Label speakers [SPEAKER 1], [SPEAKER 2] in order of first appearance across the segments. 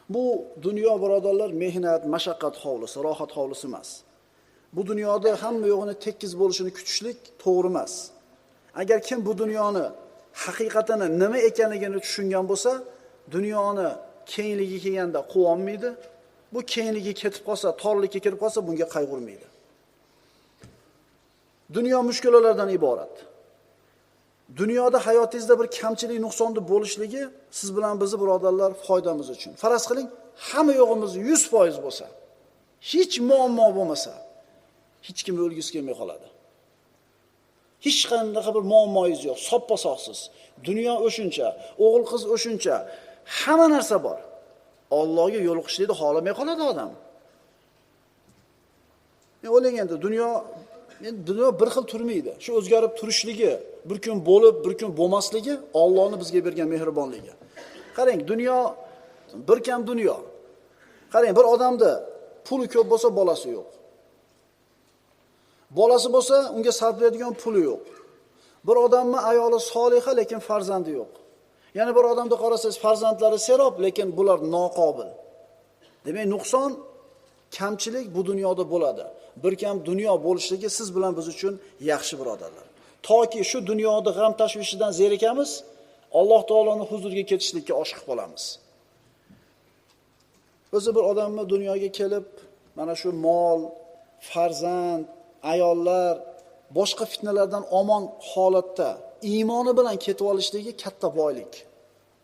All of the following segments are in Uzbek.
[SPEAKER 1] Bu dunyo birodarlar mehnat, mashaqqat hovlisi, rohat hovlisi emas. Bu dunyoda hamma yo'g'ini tekis bo'lishini kutishlik to'g'ri emas. Agar kim bu dunyoni haqiqatini nima ekanligini tushungan bo'lsa, dunyoni kengligi kelganda quvonmaydi. Bu kengligi ketib qolsa, torlikka kirib qolsa, bunga qayg'urmaydi. Dunyo mushkulalardan iborat. Dunyoda hayotingizda bir kamchilik, nuqsonni bo'lishligi siz bilan bizni birodarlar foydamiz uchun. Faraz qiling, hamma yo'g'imiz 100% bo'lsa, hech muammo bo'lmasa, hech kim o'lgisi kelmay qoladi. Hech qanday bir muammoingiz yo'q, soppa-sog'siz. Dunyo o'shuncha, o'g'il qiz o'shuncha, hamma narsa bor. Allohga yo'liqishlikni xohlamay qoladi odam. O'ylang endi, dunyo bir xil turmaydi. Shu o'zgarib turishligi, bir kun bo'lib, bir kun bo'lmasligi Allohning bizga bergan mehribonligi. Qarang, dunyo bir kam dunyo. Qarang, bir odamda puli ko'p bo'lsa, bolasi yo'q. Bolasi bo'lsa, unga sarflaydigan puli yo'q. Bir odamning ayoli soliha, lekin farzandi yo'q. Yana bir odamda qarasangiz, farzandlari serob, lekin bular noqobil. Demak, nuqson, kamchilik bu dunyoda bo'ladi. Bir kam dunyo bo'lishligi siz bilan biz uchun yaxshi birodarlar. Toki shu dunyoda g'am tashvishidan zerikamiz, Alloh taoloning huzuriga ketishlikka oshiq bo'lamiz. O'zi bir odamni dunyoga kelib, mana shu mol, farzand, ayollar, boshqa fitnalardan omon holatda iymoni bilan ketib olishligi katta boylik.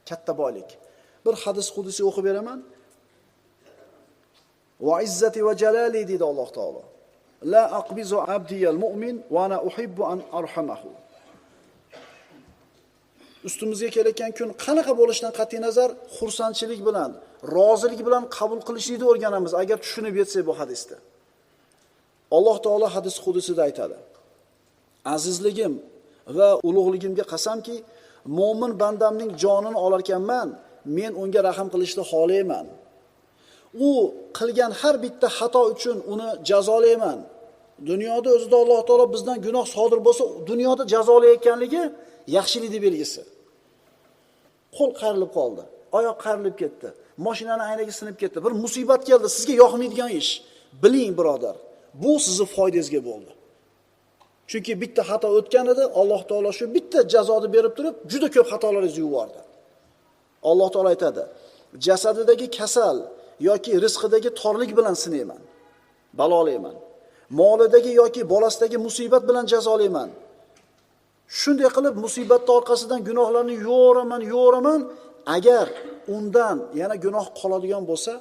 [SPEAKER 1] Katta boylik. Bir hadis qudsi o'qib beraman. Va izzati va jalali dedi Alloh taolo. La aqbizu abdiyal mu'min va ana uhibbu an arhamahu. Ustimizga kelayotgan kun qanaqa bo'lishidan qat'iy nazar xursandchilik bilan, rozilik bilan qabul qilishni o'rganamiz agar tushunib yetsak bu hadisda. Alloh taolo hadis qudusida aytadi. Azizligim va ulug'ligimga qasamki, mo'min bandamning jonini olar ekanman, men unga rahim qilishni xohlayman. U qilgan har bitta xato uchun uni jazolayman. Dunyoda o'zida Alloh taolo bizdan gunoh sodir bo'lsa, dunyoda jazolayotganligi yaxshilikning belgisi. Qo'l qayrilib qoldi, oyoq qayrilib ketdi, mashinaning aynagi sinib ketdi, bir musibat keldi, sizga yoqmaydigan ish. Biling birodar, bu sizning foydangizga bo'ldi. Chunki bitta xato o'tgan edi, Alloh taolo shu bitta jazoni berib turib, juda ko'p xatolaringizni yuvardi. Alloh taolo aytadi: "Jasadidagi kasal yoki rizqidagi torlik bilan sinayman, balolayman. Molidagi yoki bolasidagi musibat bilan jazolayman. Shunday qilib musibatning orqasidan gunohlarni yo'raman. Agar undan yana gunoh qoladigan bo'lsa,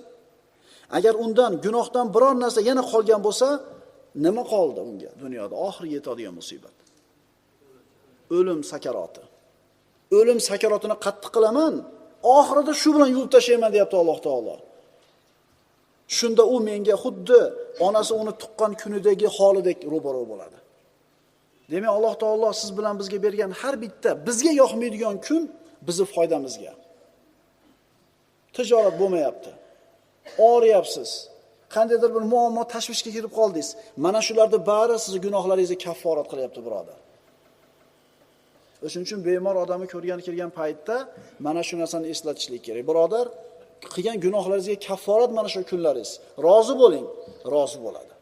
[SPEAKER 1] agar undan gunohdan biror narsa yana qolgan bo'lsa, nima qoldi unga dunyoda? Oxiriga yetadigan musibat. O'lim sakaroti. O'lim sakarotini qattiq qilaman, oxirida shu bilan yuvib tashlayman deyapti Alloh taolo. Shunda u menga xuddi onasi uni tuqqan kunidagi holidek ro'baro bo'ladi. Demak, Alloh taolo siz bilan bizga bergan har bitta bizga yoqmaydigan kun bizning foydamizga. Tijorat bo'lmayapti. Og'riyapsiz. Qandaydir bir muammo, tashvishga kirib qoldingiz. Mana shularning bari sizning gunohlaringizni kafforat qilyapti, birodar. O'shuning uchun bemor odamni ko'rgan kelgan paytda mana shu narsani eslatishlik kerak. Birodar, qilgan gunohlaringizga kafforat mana shu kunlaringiz. Rozi bo'ling, rozi bo'ladi.